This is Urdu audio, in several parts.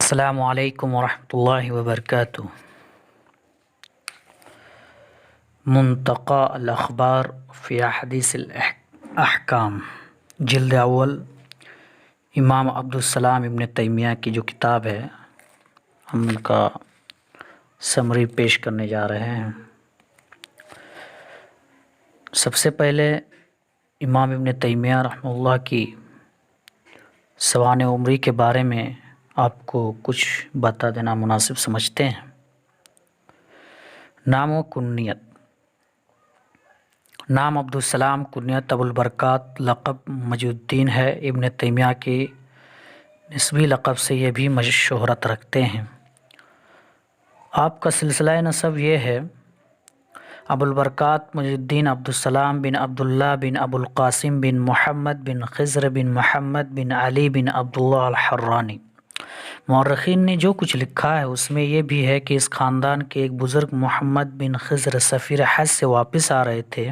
السلام علیکم ورحمۃ اللہ وبرکاتہ۔ منتقى الاخبار فی احادیث الاحکام، جلد اول، امام عبدالسلام ابن تیمیہ کی جو کتاب ہے، ہم ان کا سمری پیش کرنے جا رہے ہیں۔ سب سے پہلے امام ابن تیمیہ رحمہ اللہ کی سوانح عمری کے بارے میں آپ کو کچھ بتا دینا مناسب سمجھتے ہیں۔ نام و کنیت: نام عبدالسلام، کنیت ابو البرکات، لقب مجید الدین ہے۔ ابن تیمیہ کے نسبی لقب سے یہ بھی شہرت رکھتے ہیں۔ آپ کا سلسلہ نسب یہ ہے: ابو البرکات مجید الدین عبدالسلام بن عبداللہ بن ابو القاسم بن محمد بن خضر بن محمد بن علی بن عبداللہ الحرانی۔ مورخین نے جو کچھ لکھا ہے اس میں یہ بھی ہے کہ اس خاندان کے ایک بزرگ محمد بن خضر سفیر حج سے واپس آ رہے تھے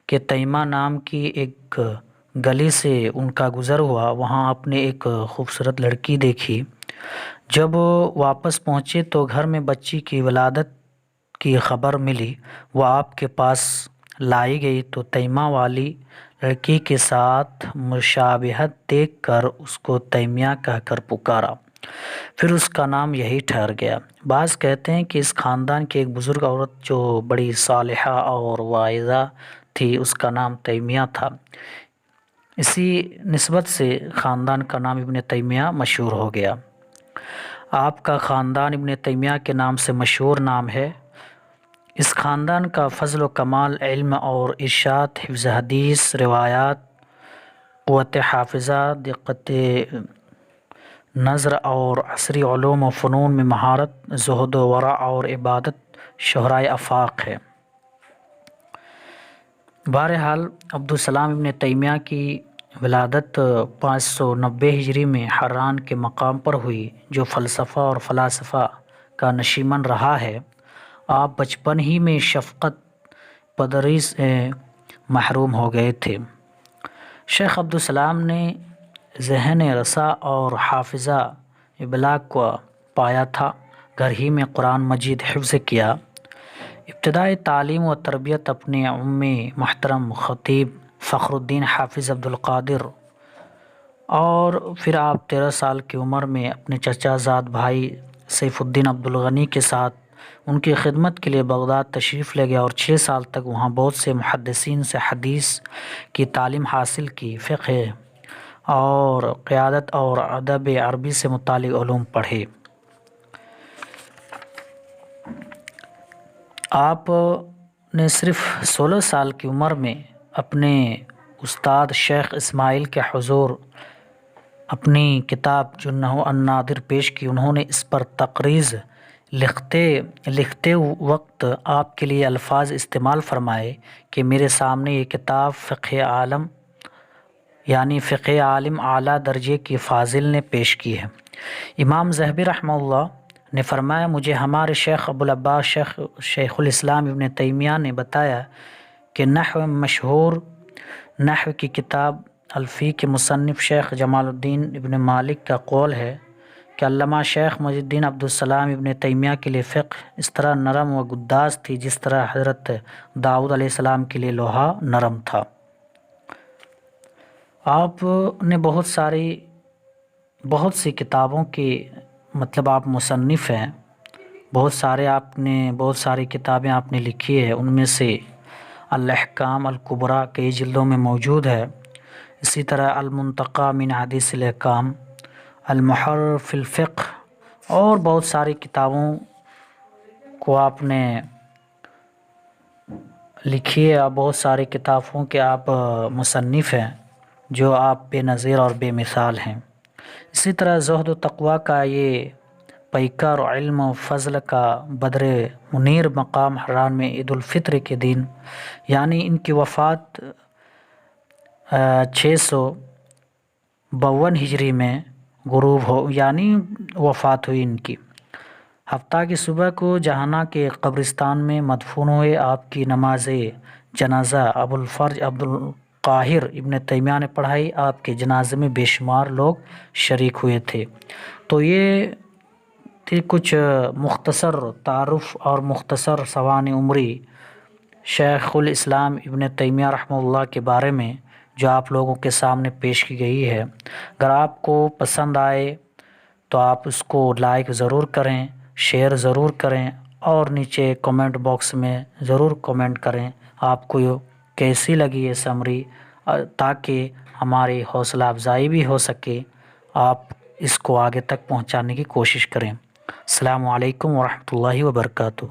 کہ تیمہ نام کی ایک گلی سے ان کا گزر ہوا۔ وہاں آپ نے ایک خوبصورت لڑکی دیکھی۔ جب واپس پہنچے تو گھر میں بچی کی ولادت کی خبر ملی۔ وہ آپ کے پاس لائی گئی تو تیمہ والی لڑکی کے ساتھ مشابہت دیکھ کر اس کو تیمیہ کہہ کر پکارا، پھر اس کا نام یہی ٹھہر گیا۔ بعض کہتے ہیں کہ اس خاندان کی ایک بزرگ عورت جو بڑی صالحہ اور واعظہ تھی، اس کا نام تیمیہ تھا۔ اسی نسبت سے خاندان کا نام ابن تیمیہ مشہور ہو گیا۔ آپ کا خاندان ابن تیمیہ کے نام سے مشہور نام ہے۔ اس خاندان کا فضل و کمال علم اور ارشاد، حفظ حدیث، روایات، قوت حافظہ، دقت نظر اور عصری علوم و فنون میں مہارت، زہد و ورع اور عبادت شہرائے آفاق ہے۔ بہرحال عبدالسلام ابن تیمیہ کی ولادت 590 ہجری میں حران کے مقام پر ہوئی، جو فلسفہ اور فلاسفہ کا نشیمن رہا ہے۔ آپ بچپن ہی میں شفقت پدری سے محروم ہو گئے تھے۔ شیخ عبدالسلام نے ذہن رسا اور حافظہ ابلاغ کو پایا تھا۔ گھر ہی میں قرآن مجید حفظ کیا۔ ابتدائی تعلیم و تربیت اپنے امی محترم خطیب فخر الدین حافظ عبدالقادر، اور پھر آپ 13 سال کی عمر میں اپنے چچا زاد بھائی سیف الدین عبدالغنی کے ساتھ ان کی خدمت کے لیے بغداد تشریف لے گئے اور 6 سال تک وہاں بہت سے محدثین سے حدیث کی تعلیم حاصل کی، فقہ اور قیادت اور ادب عربی سے متعلق علوم پڑھے۔ آپ نے صرف 16 سال کی عمر میں اپنے استاد شیخ اسماعیل کے حضور اپنی کتاب جنہ النادر پیش کی۔ انہوں نے اس پر تقریض لکھتے وقت آپ کے لیے الفاظ استعمال فرمائے کہ میرے سامنے یہ کتاب فقہ عالم اعلیٰ درجے کی فاضل نے پیش کی ہے۔ امام ذہبی رحمہ اللہ نے فرمایا، مجھے ہمارے شیخ ابو العباس شیخ الاسلام ابن تیمیہ نے بتایا کہ مشہور نحو کی کتاب الفی کے مصنف شیخ جمال الدین ابن مالک کا قول ہے کہ علامہ شیخ مجید الدین عبدالسلام ابن تیمیہ کے لیے فقہ اس طرح نرم و گداز تھی جس طرح حضرت داؤد علیہ السلام کے لیے لوہا نرم تھا۔ آپ نے بہت سی کتابوں کی آپ مصنف ہیں، بہت ساری کتابیں آپ نے لکھی ہے۔ ان میں سے الاحکام الکبریٰ کئی جلدوں میں موجود ہے۔ اسی طرح المنتقى من حدیث الاحکام، المحرر فی الفقہ، اور بہت ساری کتابوں کو آپ نے لکھی ہے۔ بہت ساری کتابوں کے آپ مصنف ہیں جو آپ بے نظیر اور بے مثال ہیں۔ اسی طرح زہد و تقویٰ کا یہ پیکر، علم و فضل کا بدر منیر مقام حران میں عید الفطر کے دن، یعنی ان کی وفات 652 ہجری میں وفات ہوئی ان کی۔ ہفتہ کی صبح کو جہانہ کے قبرستان میں مدفون ہوئے۔ آپ کی نماز جنازہ ابو الفرج عبدالقاہر ابن تیمیہ نے پڑھائی۔ آپ کے جنازے میں بے شمار لوگ شریک ہوئے تھے۔ تو یہ تھی کچھ مختصر تعارف اور مختصر سوانح عمری شیخ الاسلام ابن تیمیہ رحمہ اللہ کے بارے میں جو آپ لوگوں کے سامنے پیش کی گئی ہے۔ اگر آپ کو پسند آئے تو آپ اس کو لائک ضرور کریں، شیئر ضرور کریں اور نیچے کمنٹ باکس میں ضرور کمنٹ کریں آپ کو کیسی لگی یہ سمری، تاکہ ہماری حوصلہ افزائی بھی ہو سکے، آپ اس کو آگے تک پہنچانے کی کوشش کریں۔ السلام علیکم ورحمۃ اللہ وبرکاتہ۔